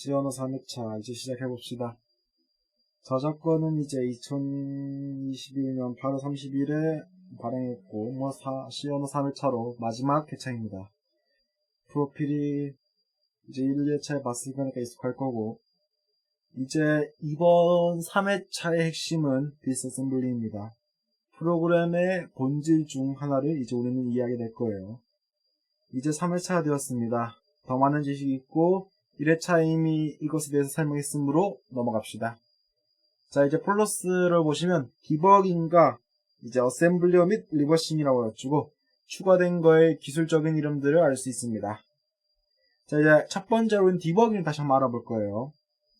C 언어 3회차 이제 시작해봅시다. 저작권은 이제 2021년 8월 30일에 발행했고, C 언어 3회차로 마지막 회차입니다. 프로필이 이제 1회차에 봤을 거니까 익숙할 거고, 이제 이번 3회차의 핵심은 디스어셈블리입니다. 프로그램의 본질 중 하나를 이제 우리는 이해하게 될 거예요. 이제 3회차가 되었습니다. 더 많은 지식이 있고 1회차 이미 이것에 대해서 설명했으므로 넘어갑시다. 자, 이제 플러스를 보시면 디버깅과 이제 어셈블리어 및 리버싱이라고 해가지고 추가된 거의 기술적인 이름들을 알 수 있습니다. 자, 이제 첫 번째로는 디버깅을 다시 한번 알아볼 거예요.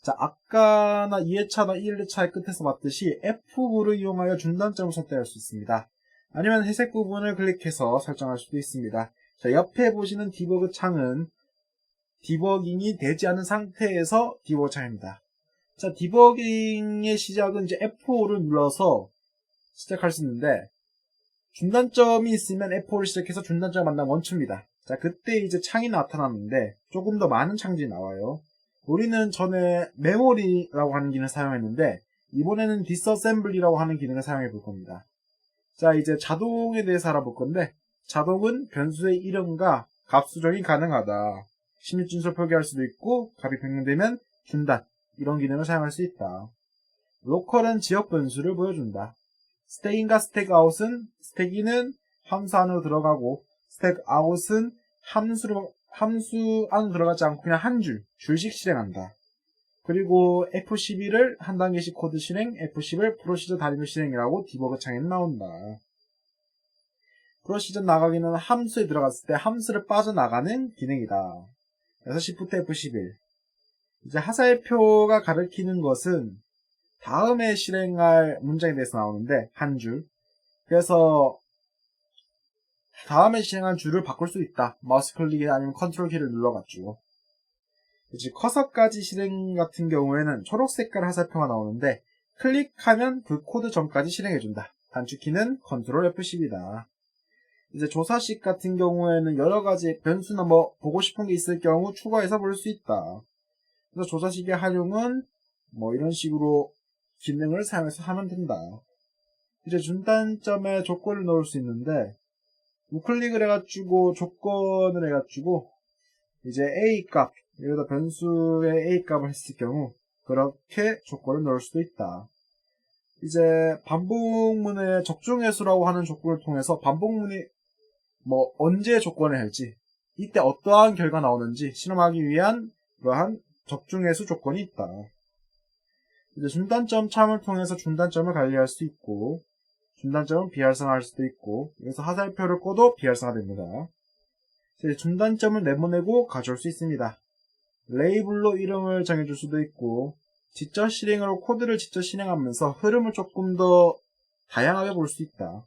자, 아까나 2회차나 1회차의 끝에서 봤듯이 F9를 이용하여 중단점을 설정할 수 있습니다. 아니면 회색 부분을 클릭해서 설정할 수도 있습니다. 자, 옆에 보시는 디버그 창은 디버깅이 되지 않은 상태에서 디버그 창입니다. 자, 디버깅의 시작은 이제 F5를 눌러서 시작할 수 있는데, 중단점이 있으면 F5를 시작해서 중단점을 만나면 멈춥니다. 자, 그때 이제 창이 나타나는데, 조금 더 많은 창들이 나와요. 우리는 전에 메모리라고 하는 기능을 사용했는데, 이번에는 디스어셈블리라고 하는 기능을 사용해 볼 겁니다. 자, 이제 자동에 대해서 알아볼 건데, 자동은 변수의 이름과 값 수정이 가능하다. 심리준수를 표기할 수도 있고, 값이 변경되면 중단, 이런 기능을 사용할 수 있다. 로컬은 지역 변수를 보여준다. 스택인과 스택아웃은, 스택인은 함수 안으로 들어가고, 스택아웃은 함수 안으로 들어가지 않고 그냥 한 줄씩 실행한다. 그리고 F11을 한 단계씩 코드 실행, F10을 프로시저 단위로 실행이라고 디버그 창에는 나온다. 프로시저 나가기는 함수에 들어갔을 때 함수를 빠져나가는 기능이다. 그래서 Shift F11. 이제 하살표가 가리키는 것은 다음에 실행할 문장에 대해서 나오는데, 한 줄. 그래서 다음에 실행한 줄을 바꿀 수 있다. 마우스 클릭이나 아니면 컨트롤 키를 눌러가지고. 이제 커서까지 실행 같은 경우에는 초록색깔 하살표가 나오는데, 클릭하면 그 코드 전까지 실행해준다. 단축키는 컨트롤 F10이다. 이제 조사식 같은 경우에는 여러가지 변수나 보고 싶은 게 있을 경우 추가해서 볼 수 있다. 그래서 조사식의 활용은 이런 식으로 기능을 사용해서 하면 된다. 이제 중단점에 조건을 넣을 수 있는데, 우클릭을 해가지고 조건을 해가지고 이제 A 값, 여기다 변수의 A 값을 했을 경우 그렇게 조건을 넣을 수도 있다. 이제 반복문의 적중해수라고 하는 조건을 통해서 반복문이 언제 조건을 할지, 이때 어떠한 결과 나오는지 실험하기 위한 그러한 적중해수 조건이 있다. 이제 중단점 참을 통해서 중단점을 관리할 수 있고, 중단점은 비활성화할 수도 있고, 여기서 하살표를 꺼도 비활성화됩니다. 이제 중단점을 내보내고 가져올 수 있습니다. 레이블로 이름을 정해줄 수도 있고, 직접 실행으로 코드를 직접 실행하면서 흐름을 조금 더 다양하게 볼 수 있다.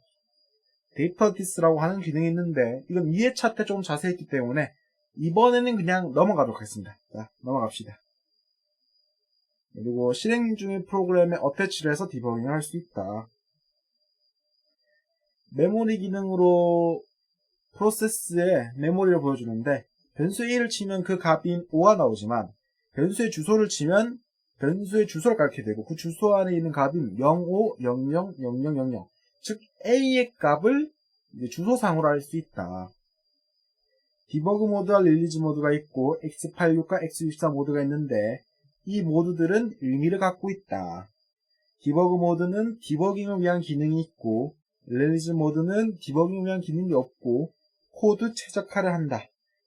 데이터 디스라고 하는 기능이 있는데, 이건 2회차 때 좀 자세히 했기 때문에 이번에는 그냥 넘어가도록 하겠습니다. 자, 넘어갑시다. 그리고 실행 중인 프로그램에 어태치를 해서 디버깅을 할 수 있다. 메모리 기능으로 프로세스에 메모리를 보여주는데, 변수의 1을 치면 그 값인 5가 나오지만, 변수의 주소를 치면 변수의 주소를 가르치게 되고, 그 주소 안에 있는 값인 05, 00, 0000, 즉 A의 값을 주소상으로 알 수 있다. 디버그 모드와 릴리즈 모드가 있고, X86과 X64 모드가 있는데, 이 모드들은 의미를 갖고 있다. 디버그 모드는 디버깅을 위한 기능이 있고, 릴리즈 모드는 디버깅을 위한 기능이 없고, 코드 최적화를 한다.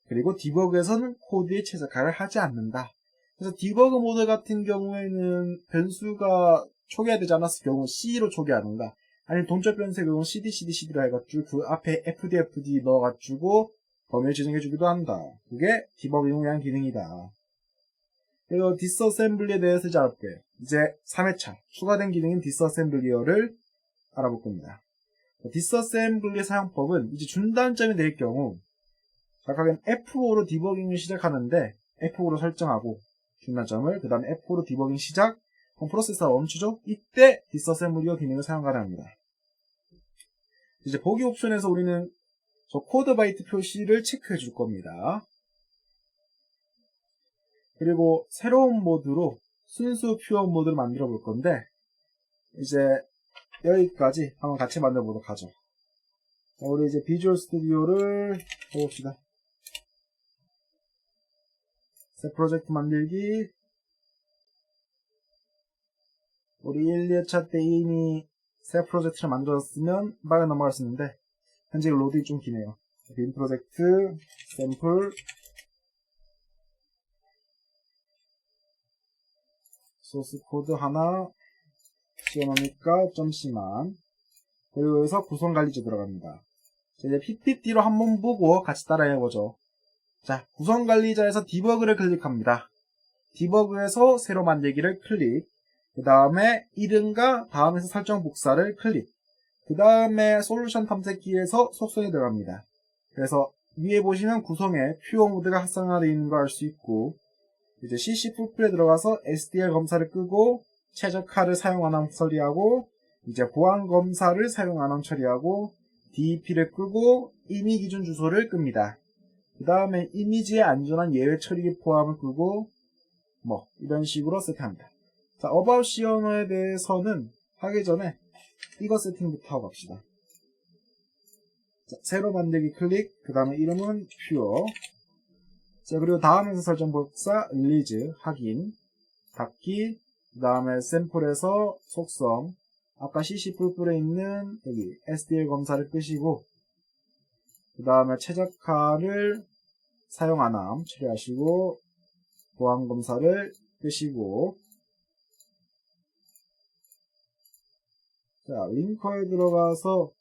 그리고 디버그에서는 코드의 최적화를 하지 않는다. 그래서 디버그 모드 같은 경우에는 변수가 초기화되지 않았을 경우 C로 초기화하는가, 아니면 동적 변수의 경우 CD로 해가지고 그 앞에 FD 넣어가지고 범위를 지정해주기도 한다. 그게 디버깅을 위한 기능이다. 그리고 디스어셈블리에 대해서 이제 알아볼게요. 이제 3회차 추가된 기능인 디스어셈블리어를 알아볼 겁니다. 디스어셈블리 사용법은 이제 중단점이 될 경우 각각은 F5로 디버깅을 시작하는데, F5로 설정하고 중단점을, 그 다음에 F5로 디버깅 시작, 그럼 프로세서가 멈추죠? 이때 디스어셈블리어 기능을 사용 가능합니다. 이제 보기 옵션에서 우리는 저 코드 바이트 표시를 체크해 줄 겁니다. 그리고 새로운 모드로 순수 퓨어 모드를 만들어 볼 건데, 이제 여기까지 한번 같이 만들어 보도록 하죠. 자, 우리 이제 비주얼 스튜디오를 해봅시다. 새 프로젝트 만들기. 우리 1, 2회차 때 이미 새 프로젝트를 만들었으면 빨리 넘어갈 수 있는데, 현재 로딩이 좀 기네요. 빈 프로젝트, 샘플, 소스 코드 하나 씌워놓으니까 좀 심한. 그리고 여기서 구성 관리자 들어갑니다. 이제 PPT로 한번 보고 같이 따라해보죠. 자, 구성 관리자에서 디버그를 클릭합니다. 디버그에서 새로 만들기를 클릭. 그 다음에 이름과 다음에서 설정 복사를 클릭. 그 다음에 솔루션 탐색기에서 속성에 들어갑니다. 그래서 위에 보시면 구성에 퓨어 모드가 활성화되어 있는 거 알 수 있고, 이제 CC 풀풀에 들어가서 SDL 검사를 끄고 최적화를 사용 안 함 처리하고, 이제 보안 검사를 사용 안 함 처리하고, DEP를 끄고 이미 기준 주소를 끕니다. 그 다음에 이미지의 안전한 예외 처리기 포함을 끄고 뭐 이런 식으로 세팅합니다. 자, About 시언어에 대해서는 하기 전에 이거 세팅부터 하고 갑시다. 자, 새로 만들기 클릭, 그 다음에 이름은 퓨어. 자, 그리고 다음에서 설정 복사, 릴리즈, 확인, 닫기, 그 다음에 샘플에서 속성, 아까 CC 풀풀에 있는 여기 SDL 검사를 끄시고, 그 다음에 최적화를 사용 안 함 처리하시고, 보안 검사를 끄시고, 자, 링커에 들어가서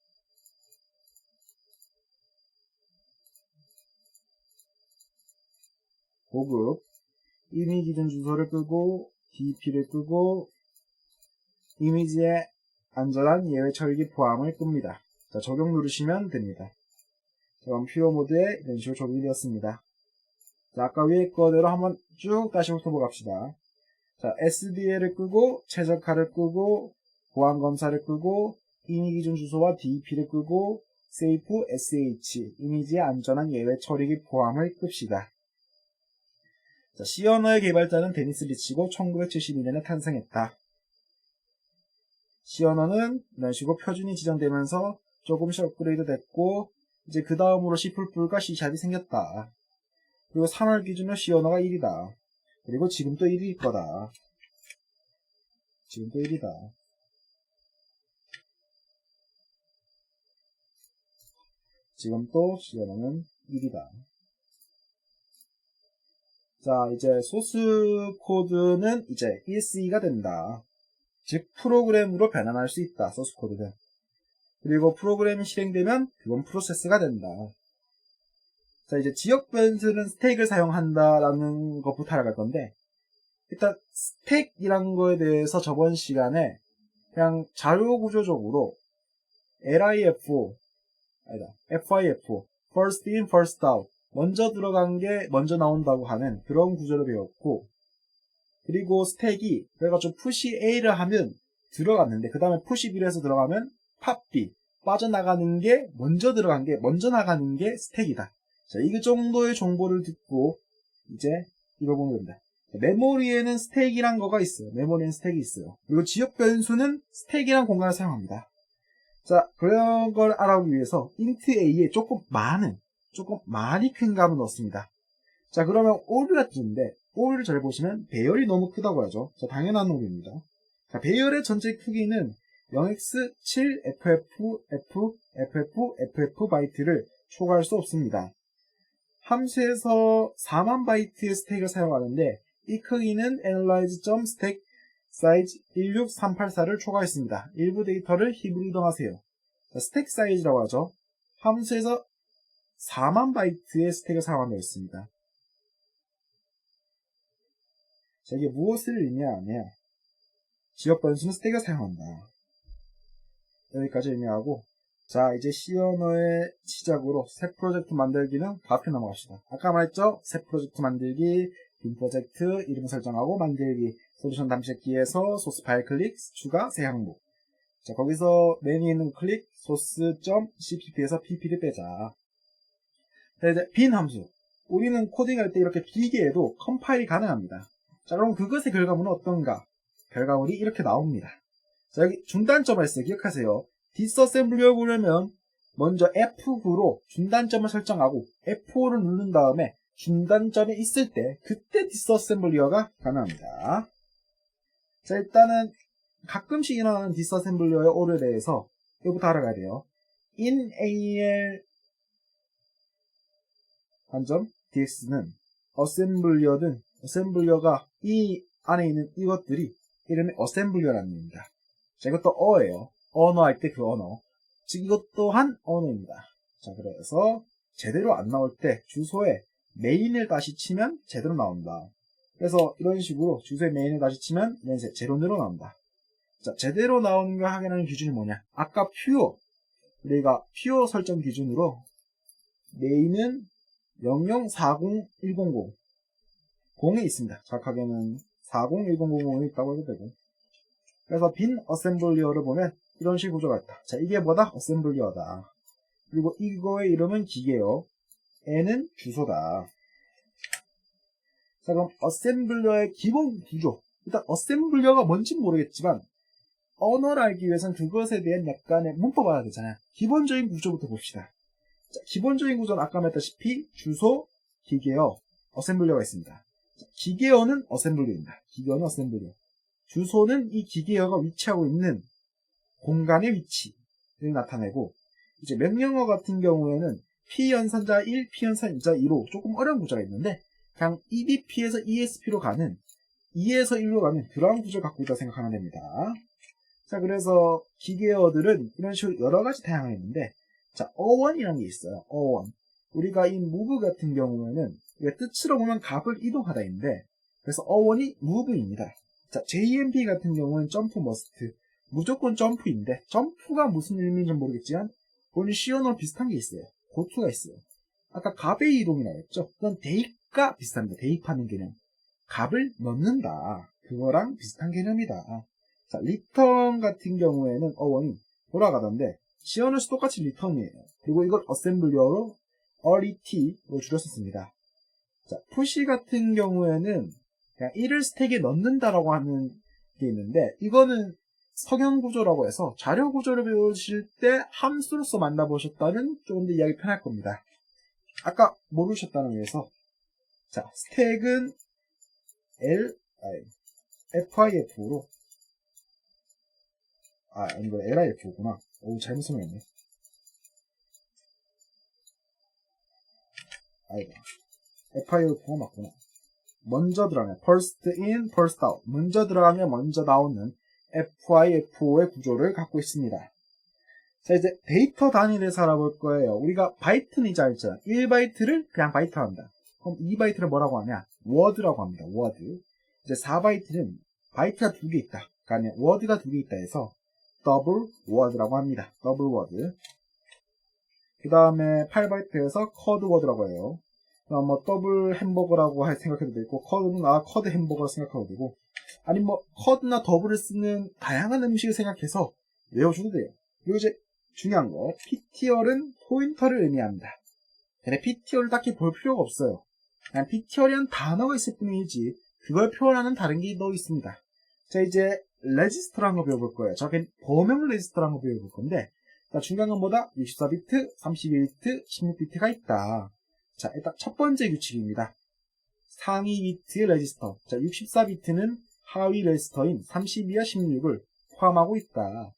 보급, 이미 기준 주소를 끄고, DP를 끄고, 이미지의 안전한 예외 처리기 포함을 끕니다. 자, 적용 누르시면 됩니다. 자, 그럼 퓨어 모드에 이런 식으로 적용이 되었습니다. 자, 아까 위에 거대로 한번 쭉 다시 훑어보고 갑시다. 자, SDL을 끄고, 최적화를 끄고, 보안 검사를 끄고, 이미 기준 주소와 DEP를 끄고, 세이프 SH, 이미지의 안전한 예외 처리기 포함을 끕시다. 자, C 언어의 개발자는 데니스 리치고 1972년에 탄생했다. C 언어는 이런 식으로 표준이 지정되면서 조금씩 업그레이드 됐고, 이제 그 다음으로 C++과 C샵이 생겼다. 그리고 3월 기준으로 C 언어가 1이다. 그리고 지금 또 1일 거다. 지금 또 1이다. 지금 또 C 언어는 1이다. 자, 이제 소스 코드는 이제 ESE가 된다. 즉 프로그램으로 변환할 수 있다. 소스 코드는. 그리고 프로그램이 실행되면 그건 프로세스가 된다. 자, 이제 지역 변수는 스택을 사용한다라는 것부터 알아갈 건데, 일단 스택이란 거에 대해서 저번 시간에 그냥 자료 구조적으로 LIF, 아니다, FIF, First in, First out, 먼저 들어간 게 먼저 나온다고 하는 그런 구조를 배웠고, 그리고 스택이 그래가지고 push A를 하면 들어갔는데 그 다음에 push B를 해서 들어가면 pop B, 빠져나가는 게 먼저 들어간 게 먼저 나가는 게 스택이다. 자, 이 정도의 정보를 듣고 이제 이거 보면 됩니다. 메모리에는 스택이란 거가 있어요. 메모리에는 스택이 있어요. 그리고 지역 변수는 스택이란 공간을 사용합니다. 자, 그런 걸 알아보기 위해서 int a에 조금 많이 큰 값을 넣습니다. 자, 그러면 all가 뜨는데 all을 잘 보시면 배열이 너무 크다고 하죠. 자, 당연한 놈입니다. 자, 배열의 전체 크기는 0x, 7, ff, ff 바이트를 초과할 수 없습니다. 함수에서 4만 바이트의 스택을 사용하는데 이 크기는 analyze.stack size 16384를 초과했습니다. 일부 데이터를 힙으로 이동하세요. 자, 스택 사이즈라고 하죠. 함수에서 4만 바이트의 스택을 사용한다고 했습니다. 자, 이게 무엇을 의미하냐? 지역 변수는 스택을 사용한다. 여기까지 의미하고, 자, 이제 C 언어의 시작으로 새 프로젝트 만들기는 앞에 넘어갑시다. 아까 말했죠? 새 프로젝트 만들기, 빈 프로젝트, 이름 설정하고 만들기, 솔루션 탐색기에서 소스 파일 클릭, 추가, 새 항목. 자, 거기서 메뉴에 있는 클릭, source.cpp에서 pp를 빼자. 자, 이제 빈 함수. 우리는 코딩할 때 이렇게 기계에도 컴파일이 가능합니다. 자, 그럼 그것의 결과물은 어떤가? 결과물이 이렇게 나옵니다. 자, 여기 중단점을 했어요. 기억하세요. 디스어셈블리어 보려면 먼저 F9로 중단점을 설정하고 F5를 누른 다음에 중단점이 있을 때 그때 디스어셈블리어가 가능합니다. 자, 일단은 가끔씩 일어나는 디스어셈블리어의 오류에 대해서 이거부터 알아가야 돼요. in AL 한점 DX는 어셈블리어가 이 안에 있는 이것들이 이름이 어셈블리어라는 의미입니다. 자, 이것도 어예요. 언어 할 때 그 언어. 즉 이것 또한 언어입니다. 자, 그래서 제대로 안 나올 때 주소에 메인을 다시 치면 제대로 나온다. 그래서 이런 식으로 주소에 메인을 다시 치면 제로로 나온다. 자, 제대로 나오는 걸 확인하는 기준이 뭐냐? 아까 우리가 퓨어 설정 기준으로 메인은 0040100 0에 있습니다. 정확하게는 40100에 있다고 해도 되고. 그래서 빈 어셈블리어를 보면 이런 식의 구조가 있다. 자, 이게 뭐다? 어셈블리어다. 그리고 이거의 이름은 기계요. N은 주소다. 자, 그럼 어셈블리어의 기본 구조. 일단 어셈블리어가 뭔지는 모르겠지만 언어를 알기 위해서는 그것에 대한 약간의 문법을 알아야 되잖아요. 기본적인 구조부터 봅시다. 자, 기본적인 구조는 아까 말했다시피 주소, 기계어, 어셈블리어가 있습니다. 자, 기계어는 어셈블리어입니다. 기계어는 어셈블리어. 주소는 이 기계어가 위치하고 있는 공간의 위치를 나타내고, 이제 명령어 같은 경우에는 P연산자 1, P연산자 2로 조금 어려운 구조가 있는데 그냥 EBP에서 ESP로 가는 2에서 1로 가는 그러한 구조를 갖고 있다고 생각하면 됩니다. 자, 그래서 기계어들은 이런 식으로 여러 가지 다양하게 있는데, 자, 어원이라는 게 있어요. 어원. 우리가 이 move 같은 경우에는 뜻으로 보면 값을 이동하다인데, 그래서 어원이 move입니다. 자, JMP 같은 경우는 점프 머스트. 무조건 점프인데, 점프가 무슨 의미인지 모르겠지만, 오늘 시어너 비슷한 게 있어요. 고투가 있어요. 아까 값의 이동이라고 했죠? 그건 대입과 비슷합니다. 대입하는 개념. 값을 넣는다. 그거랑 비슷한 개념이다. 자, 리턴 같은 경우에는 어원이 돌아가던데, 시어너스 똑같이 리턴이에요. 그리고 이걸 어셈블리어로 RET로 줄였었습니다. 자, 푸시 같은 경우에는 그냥 1을 스택에 넣는다라고 하는 게 있는데, 이거는 성형 구조라고 해서 자료 구조를 배우실 때 함수로서 만나보셨다면 조금 더 이해하기 편할 겁니다. 아까 모르셨다는 의미에서, 자, 스택은 FIF로, 이거 LIF구나. 오, 잘못 설명했네. 아이고. FIF가 맞구나. 먼저 들어가면, first in, first out. 먼저 들어가면 먼저 나오는 FIFO의 구조를 갖고 있습니다. 자, 이제 데이터 단위를 알아볼 거예요. 우리가 바이트는 이제 알죠? 1바이트를 그냥 바이트 합니다. 그럼 2바이트를 뭐라고 하냐? 워드라고 합니다. 워드. 이제 4바이트는 바이트가 2개 있다. 그러니까 워드가 2개 있다 해서 더블 워드라고 합니다. 더블 워드. 그 다음에 8바이트에서 커드 워드라고 해요. 그럼 뭐 더블 햄버거라고 생각해도 되고, 커드는 커드 햄버거라고 생각해도 되고, 아니 뭐 커드나 더블을 쓰는 다양한 음식을 생각해서 외워줘도 돼요. 그리고 이제 중요한 거, PTR은 포인터를 의미합니다. 근데 PTR을 딱히 볼 필요가 없어요. 그냥 PTR이란 단어가 있을 뿐이지 그걸 표현하는 다른 게 더 있습니다. 자, 이제 레지스터라는 거 배워볼 거예요. 저게 범용 레지스터라는 거 배워볼 건데, 자, 중요한 건 뭐다? 64비트, 32비트, 16비트가 있다. 자, 일단 첫 번째 규칙입니다. 상위 비트의 레지스터. 자, 64비트는 하위 레지스터인 32와 16을 포함하고 있다.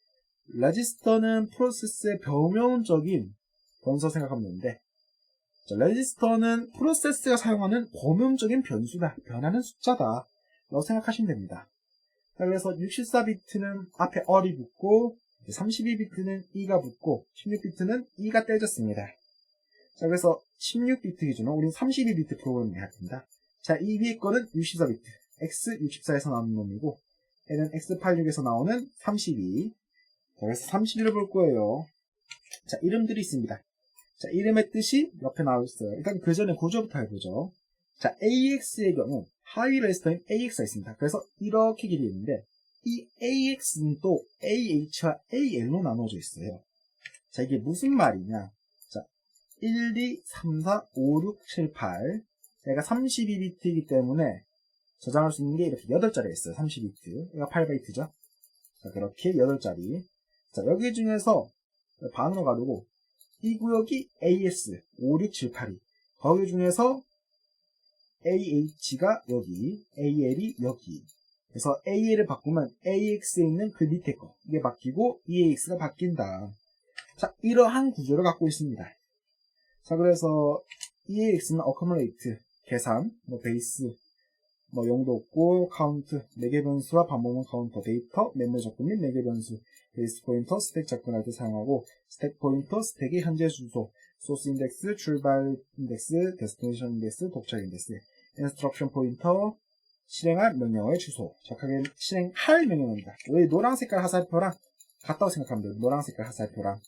레지스터는 프로세스의 범용적인 변수 생각하면 되는데, 자, 레지스터는 프로세스가 사용하는 범용적인 변수다. 변하는 숫자다. 라고 생각하시면 됩니다. 자, 그래서 64비트는 앞에 얼이 붙고, 32비트는 E가 붙고, 16비트는 E가 떼졌습니다. 자, 그래서 16비트 기준으로 우리는 32비트 프로그램을 해야 됩니다. 자, 이 위에 거는 64비트. X64에서 나오는 놈이고, 얘는 X86에서 나오는 32. 자, 그래서 32를 볼 거예요. 자, 이름들이 있습니다. 자, 이름의 뜻이 옆에 나와 있어요. 일단 그 전에 구조부터 해보죠. 자, AX의 경우, 하위 레지스터인 AX가 있습니다. 그래서 이렇게 길이 있는데, 이 AX는 또 AH와 AL로 나눠져 있어요. 자, 이게 무슨 말이냐. 자, 1, 2, 3, 4, 5, 6, 7, 8. 얘가 32비트이기 때문에 저장할 수 있는 게 이렇게 8자리가 있어요. 32비트. 얘가 8바이트죠. 자, 그렇게 8자리. 자, 여기 중에서 반으로 가두고 이 구역이 AS 5, 6, 7, 8이 거기 중에서 AH가 여기, AL이 여기. 그래서 AL을 바꾸면 AX에 있는 그 밑에 거 이게 바뀌고 EAX가 바뀐다. 자, 이러한 구조를 갖고 있습니다. 자, 그래서 EAX는 accumulate, 계산, 베이스, 용도 없고, 카운트, 매개 변수와 반복문 카운터, 데이터, 메모리 접근 및 매개 변수, 베이스 포인터, 스택 접근할 때 사용하고, 스택 포인터, 스택의 현재 주소, 소스 인덱스, 출발 인덱스, 데스티네이션 인덱스, 도착 인덱스, 인스트럭션 포인터, 실행할 명령어의 주소, 정확하게 실행할 명령어입니다. 왜 노란 색깔 화살표랑 같다고 생각하면 돼요. 노란 색깔 화살표랑.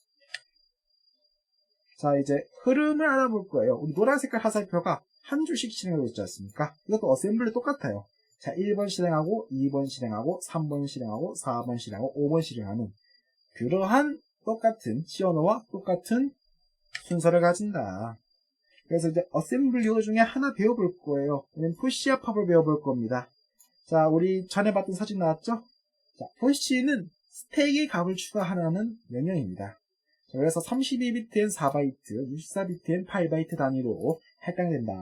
자, 이제 흐름을 알아볼 거예요. 우리 노란 색깔 화살표가 한 줄씩 실행하고 있지 않습니까? 이것도 어셈블리 똑같아요. 자, 1번 실행하고, 2번 실행하고, 3번 실행하고, 4번 실행하고, 5번 실행하는 그러한 똑같은 시언어와 똑같은 순서를 가진다. 그래서 이제 어셈블리어 중에 하나 배워볼 거예요. 푸시와 팝을 배워볼 겁니다. 자, 우리 전에 봤던 사진 나왔죠? 자, 푸시는 스택의 값을 추가하라는 명령입니다. 자, 그래서 32비트엔 4바이트, 64비트엔 8바이트 단위로 할당된다.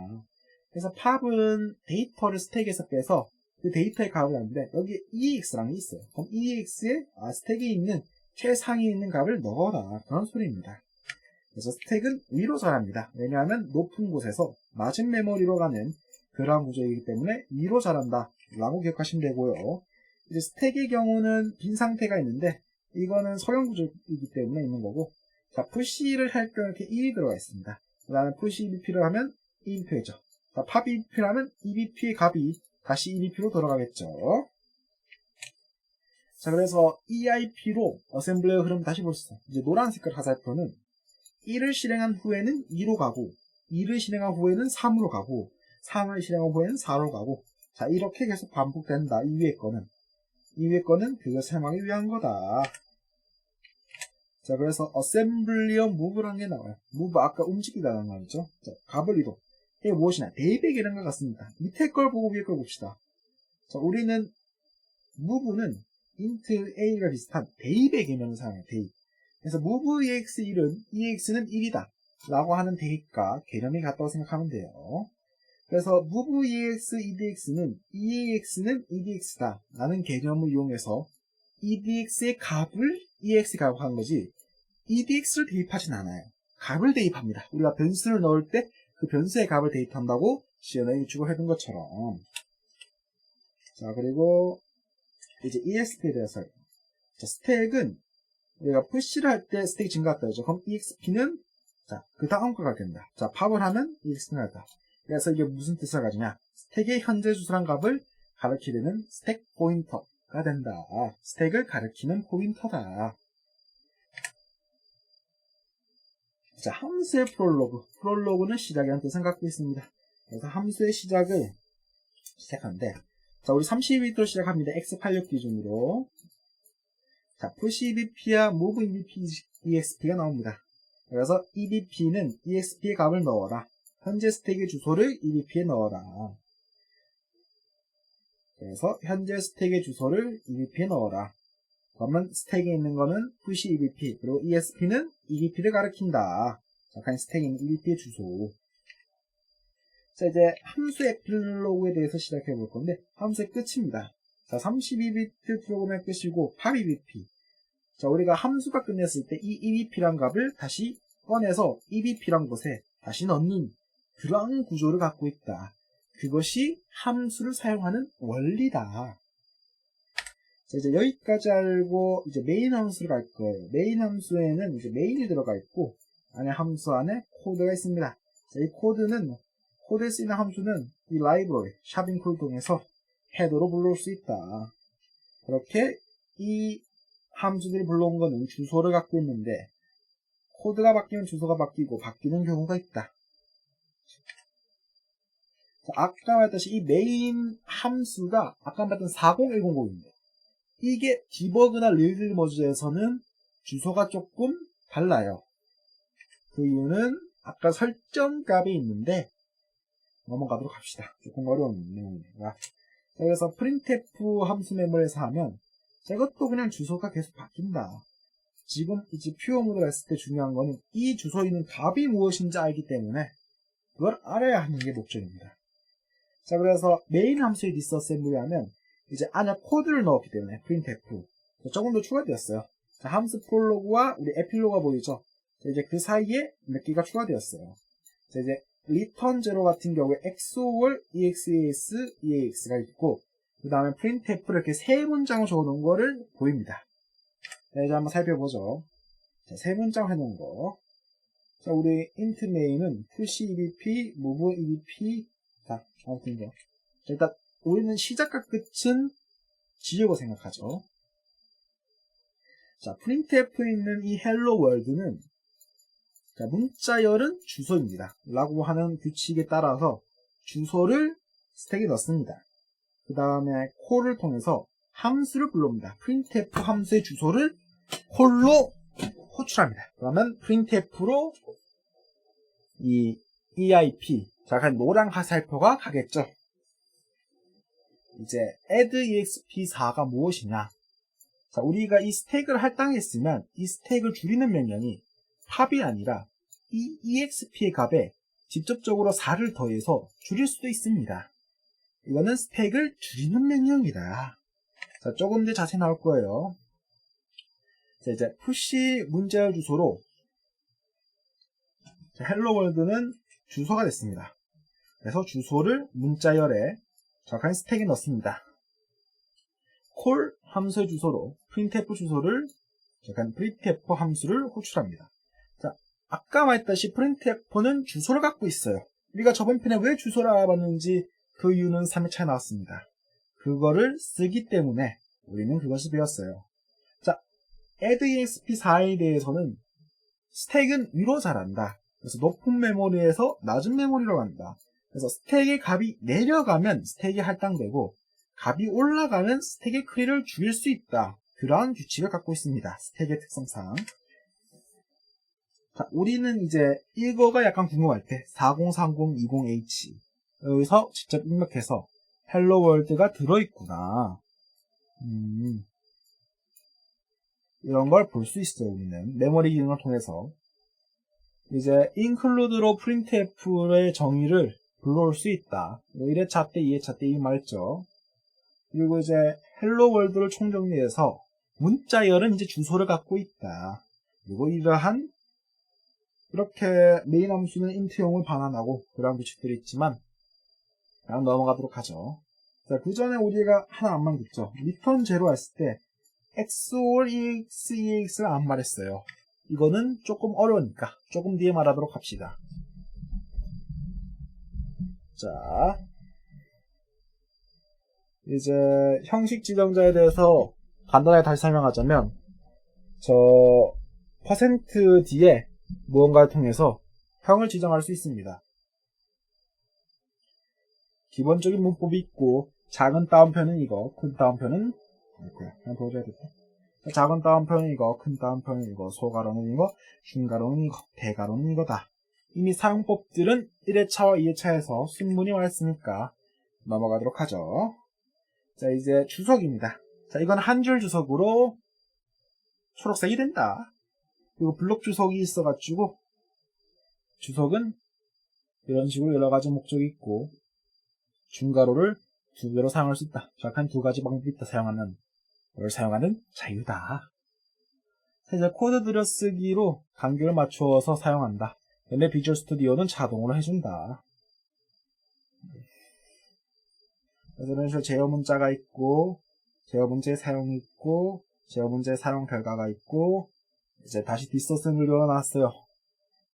그래서 팝은 데이터를 스택에서 빼서 그 데이터의 값을 하는데 여기 EAX라는 게 있어요. 그럼 EAX에 스택에 있는 최상위에 있는 값을 넣어라. 그런 소리입니다. 그래서 스택은 위로 자랍니다. 왜냐하면 높은 곳에서 낮은 메모리로 가는 그러한 구조이기 때문에 위로 자란다 라고 기억하시면 되고요. 이제 스택의 경우는 빈 상태가 있는데 이거는 서형 구조이기 때문에 있는 거고, 자, 푸시를 할 경우 이렇게 1이 들어가 있습니다. 그 다음에 푸시 EBP를 하면 EBP죠. 자, 팝 EBP를 하면 EBP의 값이 다시 EBP로 돌아가겠죠. 자, 그래서 EIP로 어셈블리의 흐름 다시 볼 수 있어요. 이제 노란 색깔 화살표는 1을 실행한 후에는 2로 가고, 2를 실행한 후에는 3으로 가고, 3을 실행한 후에는 4로 가고, 자, 이렇게 계속 반복된다. 이 위에 거는. 이 위에 거는 그걸 사용하기 위한 거다. 자, 그래서 assembly어 move라는 게 나와요. move, 아까 움직이다라는 말이죠. 자, 값을 이동. 이게 무엇이냐? 대입의 계량과 같습니다. 밑에 걸 보고 위에 걸 봅시다. 자, 우리는 move는 int a가 비슷한 대입의 개념을 사용해요. 대입. 그래서 move ex 1은 ex는 1이다 라고 하는 대입과 개념이 같다고 생각하면 돼요. 그래서 move ex edx는 eax는 edx다 라는 개념을 이용해서 edx의 값을 ex 값을 하는 거지 edx를 대입하진 않아요. 값을 대입합니다. 우리가 변수를 넣을 때 그 변수의 값을 대입한다고 시연에 유추고 해둔 것처럼. 자, 그리고 이제 EXP에 대해서. 자, 스택은 우리가 푸시를 할 때 스택이 증가했다 그죠? 그럼 EXP는 자, 그 다음 거 가겠습니다. 자, 팝을 하면 EXP가 된다. 그래서 이게 무슨 뜻을 가지냐? 스택의 현재 주소란 값을 가리키는 스택 포인터가 된다. 스택을 가리키는 포인터다. 자, 함수의 프롤로그. 프롤로그는 시작이라는 뜻을 갖고 있습니다. 그래서 함수의 시작을 시작하는데, 자, 우리 32비트로 시작합니다. X86 기준으로. 자, push EBP와 move EBP, EXP가 나옵니다. 그래서 EBP는 EXP의 값을 넣어라. 현재 스택의 주소를 EBP에 넣어라. 그래서 현재 스택의 주소를 EBP에 넣어라. 그러면 스택에 있는 거는 push EBP, 그리고 EXP는 EBP를 가리킨다. 잠깐 스택에 있는 EBP의 주소. 자, 이제 함수 에필로그에 대해서 시작해 볼 건데, 함수의 끝입니다. 자, 32비트 프로그램의 끝이고, 팝 EBP. 자, 우리가 함수가 끝냈을 때 이 EBP란 값을 다시 꺼내서 EBP란 곳에 다시 넣는 그러한 구조를 갖고 있다. 그것이 함수를 사용하는 원리다. 자, 이제 여기까지 알고 이제 메인 함수를 갈 거예요. 메인 함수에는 이제 메인이 들어가 있고 안에 함수 안에 코드가 있습니다. 자, 이 코드는 코드에 쓰이는 함수는 이 라이브러리 샵인클을 통해서 헤더로 불러올 수 있다. 그렇게 이 함수들이 불러온 거는 주소를 갖고 있는데 코드가 바뀌면 주소가 바뀌고 바뀌는 경우가 있다. 자, 아까 말했듯이 이 메인 함수가 아까 말했던 40100입니다. 이게 디버그나 리드 머지에서는 주소가 조금 달라요. 그 이유는 아까 설정 값이 있는데 넘어가도록 합시다. 조금 어려운 내용입니다. 그래서 printf 함수 메모리에서 하면 이것도 그냥 주소가 계속 바뀐다. 지금 이제 퓨어 모드를 했을 때 중요한 거는 이 주소에 있는 값이 무엇인지 알기 때문에 그걸 알아야 하는 게 목적입니다. 자, 그래서 메인 함수의 디스어셈블리 하면 이제 안에 코드를 넣었기 때문에 printf 조금 더 추가되었어요. 자, 함수 프롤로그와 우리 에필로그가 보이죠? 자, 이제 그 사이에 몇 개가 추가되었어요. 자, 이제 return 0 같은 경우에 XOR EXES EAX가 있고 그 다음에 printf를 이렇게 세 문장을 적어놓은 거를 보입니다. 자, 이제 한번 살펴보죠. 자, 세 문장 해놓은 거. 자, 우리 int main은 push EBP, move EBP. 자, 아무튼 이거. 자, 일단 우리는 시작과 끝은 지우고 생각하죠. 자, printf에 있는 이 hello world는 자, 문자열은 주소입니다. 라고 하는 규칙에 따라서 주소를 스택에 넣습니다. 그 다음에 콜을 통해서 함수를 불러옵니다. printf 함수의 주소를 콜로 호출합니다. 그러면 printf로 이 eip, 자, 노랑 화살표가 가겠죠. 이제 add exp4가 무엇이냐. 자, 우리가 이 스택을 할당했으면 이 스택을 줄이는 명령이 팝이 아니라 이 exp의 값에 직접적으로 4를 더해서 줄일 수도 있습니다. 이거는 스택을 줄이는 명령이다. 자, 조금 더 자세히 나올 거예요. 자, 이제 push 문자열 주소로 hello world는 주소가 됐습니다. 그래서 주소를 문자열에 정확한 스택에 넣습니다. call 함수의 주소로 printf 주소를 정확한 printf 함수를 호출합니다. 자, 아까 말했다시피 printf는 주소를 갖고 있어요. 우리가 저번 편에 왜 주소를 알아봤는지 그 이유는 3회차에 나왔습니다. 그거를 쓰기 때문에 우리는 그것을 배웠어요. 자, add exp4에 대해서는 스택은 위로 자란다. 그래서 높은 메모리에서 낮은 메모리로 간다. 그래서 스택의 값이 내려가면 스택이 할당되고 값이 올라가면 스택의 크기를 줄일 수 있다. 그러한 규칙을 갖고 있습니다. 스택의 특성상. 자, 우리는 이제 이거가 약간 궁금할 때 403020H 여기서 직접 입력해서 헬로 월드가 들어있구나. 이런 걸 볼 수 있어요. 우리는 메모리 기능을 통해서 이제 include로 printf의 정의를 불러올 수 있다. 1회차 때 2회차 때 이미 말했죠. 그리고 이제 헬로 월드를 총정리해서 문자열은 이제 주소를 갖고 있다. 그리고 이러한 이렇게 메인 함수는 int용을 반환하고 그런 규칙들이 있지만 그냥 넘어가도록 하죠. 자, 그 전에 우리가 하나 안 만졌죠. return 0 했을 때 XOR EX, EX를 안 말했어요. 이거는 조금 어려우니까 조금 뒤에 말하도록 합시다. 자, 이제 형식 지정자에 대해서 간단하게 다시 설명하자면 저 퍼센트 뒤에 무언가를 통해서 형을 지정할 수 있습니다. 기본적인 문법이 있고 작은 따옴표는 이거, 큰 따옴표는 그냥 보여줘야겠다. 작은 따옴표는 이거, 큰 따옴표는 이거, 소가로는 이거, 중가로는 이거, 대가로는 이거다. 이미 사용법들은 1회차와 2회차에서 순문이 왔으니까 넘어가도록 하죠. 자, 이제 주석입니다. 자, 이건 한 줄 주석으로 초록색이 된다. 그리고 블록 주석이 있어가지고 주석은 이런 식으로 여러가지 목적이 있고 중가로를 2개로 사용할 수 있다. 정확한 2가지 방법이 있다. 이걸 사용하는 자유다. 이제 코드 들여쓰기로 간격을 맞추어서 사용한다. 근데 비주얼 스튜디오는 자동으로 해준다. 그래서 이런 식으로 제어 문자가 있고 제어 문제의 사용이 있고 제어 문제의 사용 결과가 있고 이제 다시 디스어셈을 열어놨어요.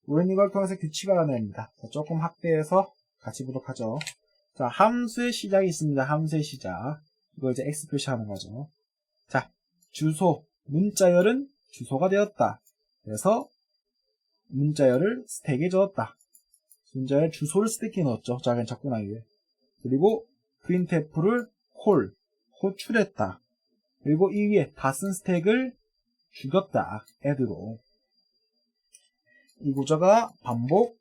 우리는 이걸 통해서 규칙을 알아냅니다. 자, 조금 확대해서 같이 보도록 하죠. 자, 함수의 시작이 있습니다. 함수의 시작. 이걸 이제 X 표시하는 거죠. 자, 주소, 문자열은 주소가 되었다. 그래서 문자열을 스택에 적었다. 문자열 주소를 스택에 넣었죠. 자, 그냥 적고 나기 위해. 그리고 printf를 콜, 호출했다. 그리고 이 위에 다 쓴 스택을 죽였다. add로. 이 구조가 반복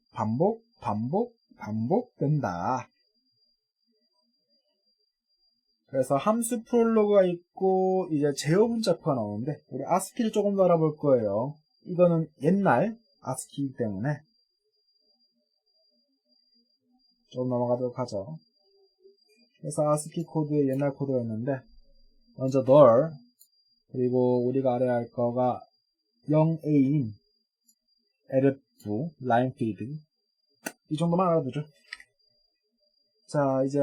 반복된다. 그래서 함수 프롤로그가 있고 이제 제어 문자표가 나오는데 우리 아스키를 조금 더 알아볼 거예요. 이거는 옛날 아스키이기 때문에 좀 넘어가도록 하죠. 그래서 아스키 코드의 옛날 코드가 있는데 먼저 널 그리고 우리가 알아야 할 거가 0a인 elf 라인 피드 이 정도만 알아두죠. 자 이제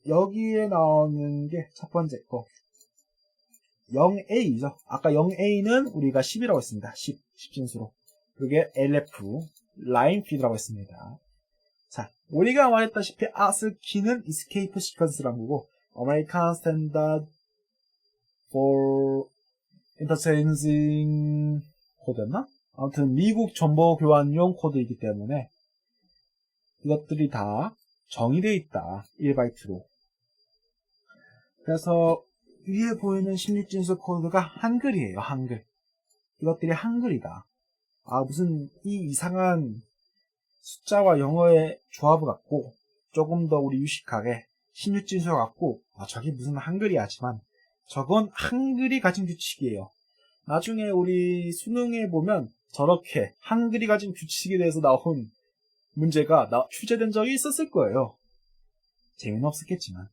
여기에 나오는 게 첫 번째 거 0a죠. 아까 0a는 우리가 10이라고 했습니다. 10진수로 그게 elf 라인 피드라고 했습니다. 자 우리가 말했다시피 아스키는 escape sequence라는 거고 American Standard for Interchanging 코드였나? 아무튼 미국 정보 교환용 코드이기 때문에 이것들이 다 정의되어 있다. 1바이트로. 그래서 위에 보이는 16진수 코드가 한글이에요. 한글. 이것들이 한글이다. 아 무슨 이 이상한 숫자와 영어의 조합을 갖고 조금 더 우리 유식하게 16진수 갖고 아 저게 무슨 한글이야 하지만 저건 한글이 가진 규칙이에요. 나중에 우리 수능에 보면 저렇게 한글이 가진 규칙에 대해서 나온 문제가 출제된 적이 있었을 거예요. 재미는 없었겠지만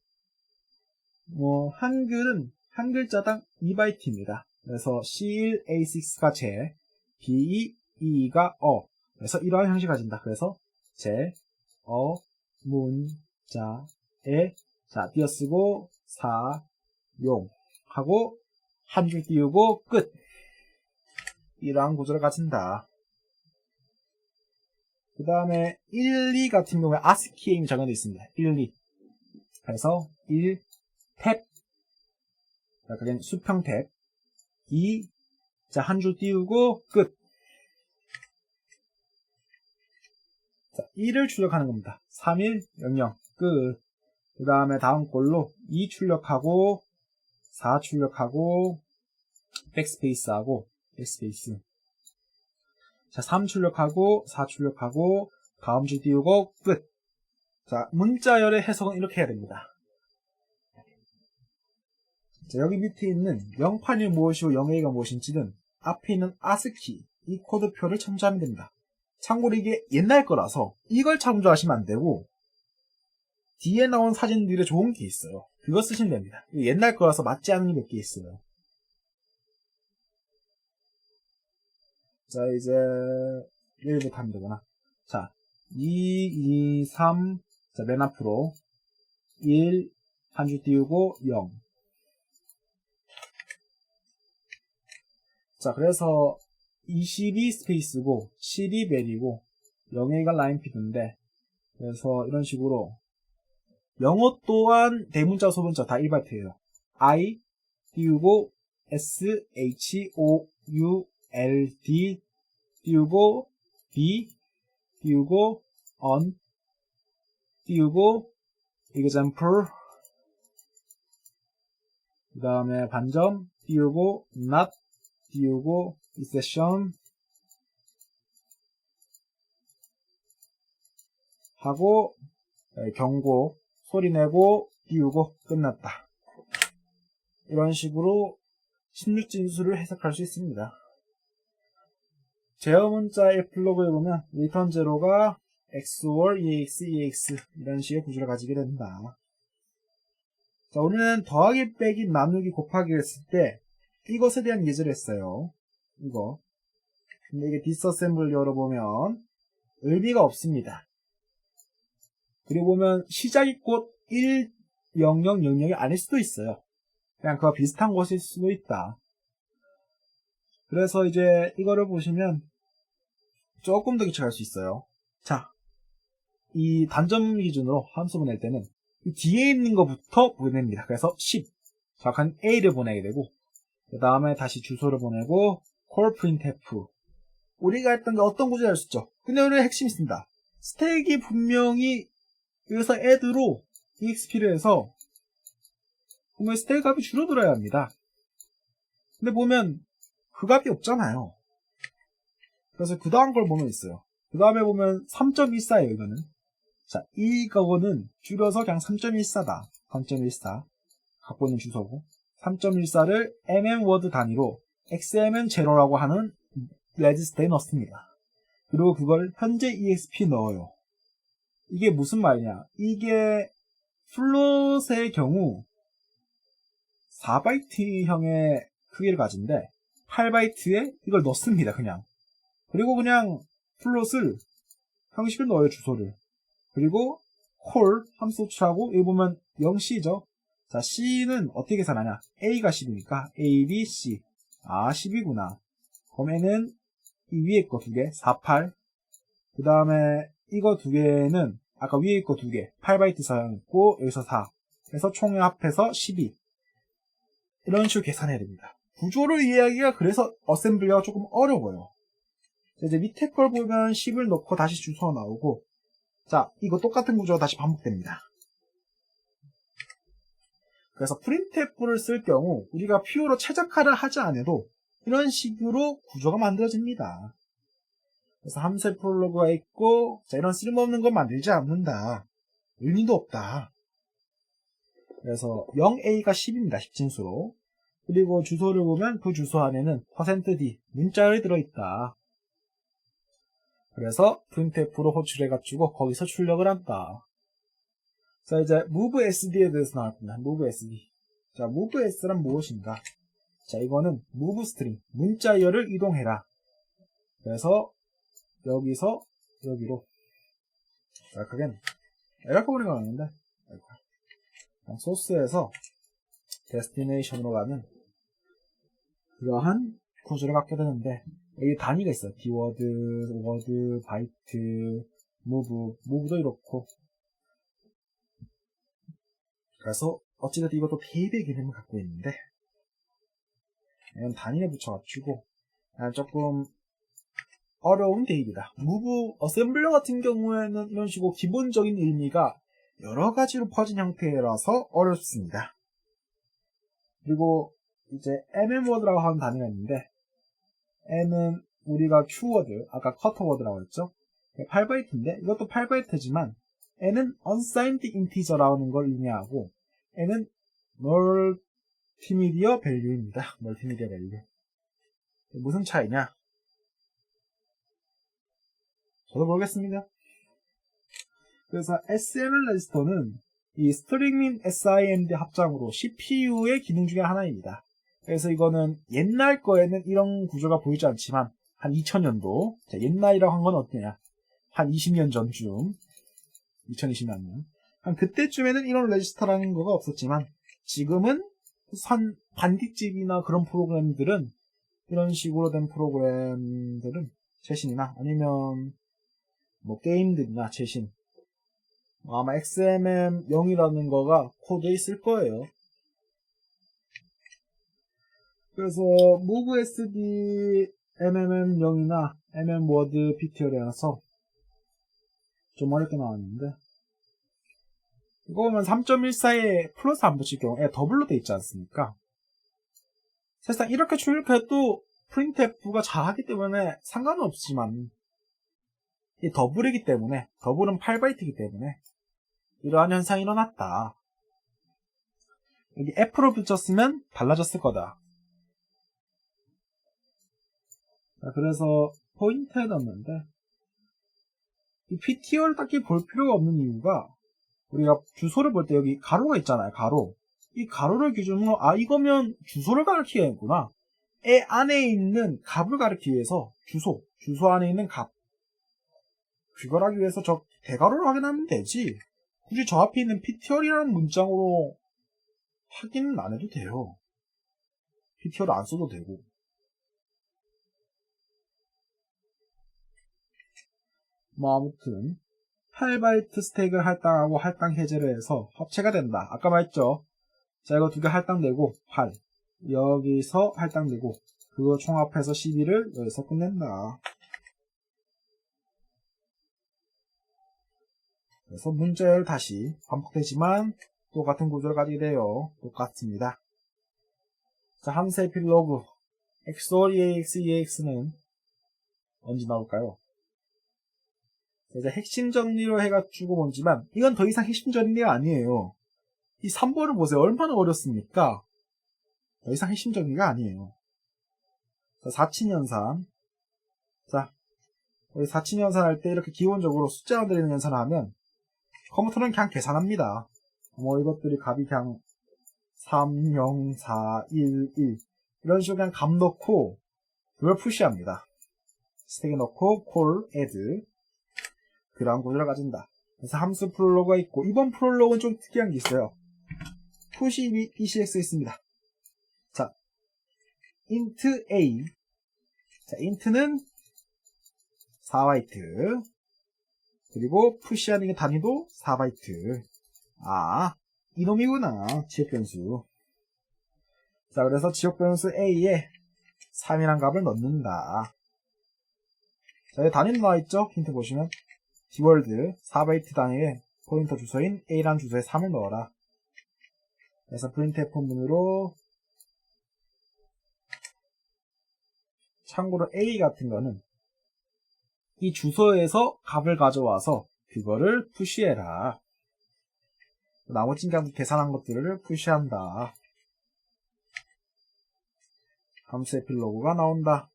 한글은 한 글자당 2바이트입니다. 그래서 C1, A6가 제, B2, E가 어. 그래서 이러한 형식을 가진다. 그래서 제, 어, 문, 자, 에, 자, 띄어쓰고, 사, 용 하고 한 줄 띄우고 끝. 이러한 구조를 가진다. 그 다음에 1, 2 같은 경우에 아스키에 이미 적용되어 있습니다. 1, 2. 그래서 1, 탭. 자, 그냥 수평 탭. 2, 자, 한 줄 띄우고 끝. 자, 2를 출력하는 겁니다. 3, 1, 0, 0. 끝. 그 다음에 다음 꼴로 2 출력하고 4 출력하고 백스페이스하고 백스페이스. 자, 3 출력하고 4 출력하고 다음 줄 띄우고 끝. 자, 문자열의 해석은 이렇게 해야 됩니다. 자, 여기 밑에 있는 0판이 무엇이고 0A가 무엇인지는 앞에 있는 아스키 이 코드표를 참조하면 됩니다. 참고로 이게 옛날 거라서 이걸 참조하시면 안 되고 뒤에 나온 사진들이 좋은 게 있어요. 그거 쓰시면 됩니다. 옛날 거라서 맞지 않는 게 몇 개 있어요. 자, 이제 1부터 하면 되구나. 자, 2, 2, 3, 자, 맨 앞으로 1, 한 줄 띄우고 0. 자, 그래서 22 스페이스고 12 벨이고 0A가 라인 피드인데 그래서 이런 식으로 영어 또한 대문자 소문자 다 1바이트예요. I 띄우고 S H O U L D 띄우고 B 띄우고 on 띄우고 example 그 다음에 반점 띄우고 not 띄우고 exception 하고 경고 소리 내고 띄우고 끝났다. 이런 식으로 16진수를 해석할 수 있습니다. 제어 문자의 플러그에 보면 return 0가 XOR EX, EX 이런 식의 구조를 가지게 된다. 자, 우리는 더하기, 빼기, 나누기, 곱하기를 했을 때 이것에 대한 예제를 했어요. 이거. 근데 이게 디스어셈블 열어보면 의미가 없습니다. 그리고 보면 시작이 곧 1, 0, 0, 0, 0이 아닐 수도 있어요. 그냥 그와 비슷한 것일 수도 있다. 그래서 이제 이거를 보시면 조금 더 기초할 수 있어요. 자, 이 단점 기준으로 함수 보낼 때는 이 뒤에 있는 것부터 보냅니다. 그래서 10, 정확한 A를 보내게 되고 그 다음에 다시 주소를 보내고 call printf 우리가 했던 게 어떤 구조를 할 수 있죠. 근데 오늘 핵심이 있습니다. 스택이 분명히 여기서 add로 exp를 해서 보면 스택 값이 줄어들어야 합니다. 근데 보면 그 값이 없잖아요. 그래서 그 다음 걸 보면 있어요. 그 다음에 보면 3.14예요, 이거는. 자, 이거는 줄여서 그냥 3.14다. 3.14. 갖고 있는 주소고. 3.14를 mm워드 단위로 xmn0라고 하는 레지스터에 넣습니다. 그리고 그걸 현재 exp 넣어요. 이게 무슨 말이냐. 이게 플롯의 경우 4바이트형의 크기를 가진데 8바이트에 이걸 넣습니다. 그냥. 그리고 그냥 플롯을 형식을 넣어요. 주소를. 그리고 콜 함수 호출하고 여기 보면 0C죠. 자, C는 어떻게 계산하냐. A가 10이니까 A, B, C. 아, 10이구나. 그럼 N은 이 위에 거 2개 48. 그 다음에 이거 2개는 아까 위에 거 2개 8바이트 사용했고 여기서 4. 그래서 총에 합해서 12. 이런 식으로 계산해야 됩니다. 구조를 이해하기가 그래서 어셈블리가 조금 어려워요. 이제 밑에 걸 보면 10을 넣고 다시 주소가 나오고, 자, 이거 똑같은 구조가 다시 반복됩니다. 그래서 printf를 쓸 경우 우리가 pure 최적화를 하지 않아도 이런 식으로 구조가 만들어집니다. 그래서 함수의 프롤로그가 있고, 자, 이런 쓸모없는 건 만들지 않는다. 의미도 없다. 그래서 0a가 10입니다. 10진수로. 그리고 주소를 보면 그 주소 안에는 %d 문자열이 들어있다. 그래서 printf로 호출해가지고 거기서 출력을 한다. 자, 이제 movesd에 대해서 나왔습니다. movesd. 자, moves란 무엇인가? 자, 이거는 moveString 문자열을 이동해라. 그래서 여기서 여기로. 자, 그게 이렇게 보니까 나오는데 소스에서 데스티네이션으로 가는 그러한 구조를 갖게 되는데, 여기 단위가 있어요. 키워드, 워드, 바이트, 무브도 이렇고. 그래서 어찌됐든 이것도 대입의 개념을 갖고 있는데, 이건 단위에 붙여가지고 조금 어려운 대입이다. 무브 어셈블러 같은 경우에는 이런 식으로 기본적인 의미가 여러 가지로 퍼진 형태라서 어렵습니다. 그리고 이제 mm워드라고 하는 단위가 있는데, m은 우리가 q워드, 아까 커터워드라고 했죠? 8바이트인데 이것도 8바이트지만 n은 unsigned integer라는 걸 의미하고 n은 멀티미디어 밸류입니다. 멀티미디어 밸류. 무슨 차이냐? 저도 모르겠습니다. 그래서 SML 레지스터는 이 스트링 SIMD 합장으로 CPU의 기능 중에 하나입니다. 그래서 이거는 옛날 거에는 이런 구조가 보이지 않지만 한 2000년도, 자, 옛날이라고 한 건 어떠냐, 한 20년 전쯤, 2020년 한 그때쯤에는 이런 레지스터라는 거가 없었지만 지금은 반딧집이나 그런 프로그램들은, 이런 식으로 된 프로그램들은 최신이나 아니면 뭐 게임들이나 최신, 아마 XMM0이라는 거가 코드에 있을 거예요. 그래서 movesd MMM0이나 mmword ptr에서 좀 어렵게 나왔는데, 이거 보면 3.14에 플러스 안 붙일 경우에 더블로 돼 있지 않습니까? 사실상 이렇게 출력해도 printf가 잘하기 때문에 상관은 없지만, 이 더블이기 때문에, 더블은 8바이트이기 때문에 이러한 현상이 일어났다. 여기 F로 붙였으면 달라졌을 거다. 자, 그래서 포인트에 넣었는데, 이 PTO를 딱히 볼 필요가 없는 이유가, 우리가 주소를 볼 때 여기 가로가 있잖아요. 가로. 이 가로를 기준으로 이거면 주소를 가리키겠구나. 애 안에 있는 값을 가리키기 위해서 주소 안에 있는 값, 그걸 하기 위해서 저 대괄호를 확인하면 되지. 굳이 저 앞에 있는 PTO라는 문장으로 확인은 안 해도 돼요. PTO를 안 써도 되고. 뭐 아무튼 8바이트 스택을 할당하고 할당 해제를 해서 합체가 된다. 아까 말했죠. 자, 이거 두 개 할당되고 8, 여기서 할당되고 그거 총합해서 12를 여기서 끝낸다. 그래서 문자열 다시 반복되지만 똑같은 구조를 가지게 돼요. 똑같습니다. 자, 함수의 필로그 XOR EAX, EAX는 언제 나올까요? 이제 핵심 정리로 해가지고 보지만 이건 더 이상 핵심 정리가 아니에요. 이 3번을 보세요. 얼마나 어렵습니까? 더 이상 핵심 정리가 아니에요. 자, 사친연산. 자, 우리 사친연산 할 때 이렇게 기본적으로 숫자가 들어있는 연산을 하면 컴퓨터는 그냥 계산합니다. 뭐 이것들이 값이 그냥 3, 0, 4, 1, 1 이런 식으로 그냥 값 넣고 그걸 푸시합니다. 스택에 넣고 콜, add 그러한 구조를 가진다. 그래서 함수 프롤로그가 있고 이번 프롤로그는 좀 특이한 게 있어요. 푸시 ECX 있습니다. 자, int a 자, int는 4바이트 그리고 푸시하는 게 단위도 4바이트 아, 이놈이구나. 지역변수. 자, 그래서 지역변수 a에 3이란 값을 넣는다. 자, 여기 단위로 나와있죠? 힌트 보시면 디월드 4바이트 단위에 포인터 주소인 a라는 주소에 3을 넣어라. 그래서 printf 문으로 참고로 a 같은 거는 이 주소에서 값을 가져와서 그거를 푸시해라. 나머지 그냥 계산한 것들을 푸시한다. 함수 에필로그가 나온다.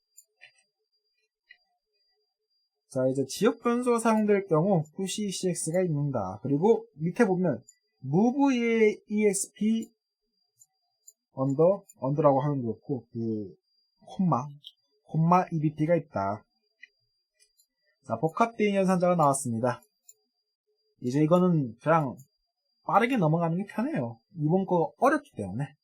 자, 이제 지역 변수가 사용될 경우 푸시 ECX가 있는다. 그리고 밑에 보면 move exp 언더라고 하면 그렇고 그 콤마 ebp가 있다. 자, 복합대인 연산자가 나왔습니다. 이제 이거는 그냥 빠르게 넘어가는 게 편해요. 이번 거 어렵기 때문에.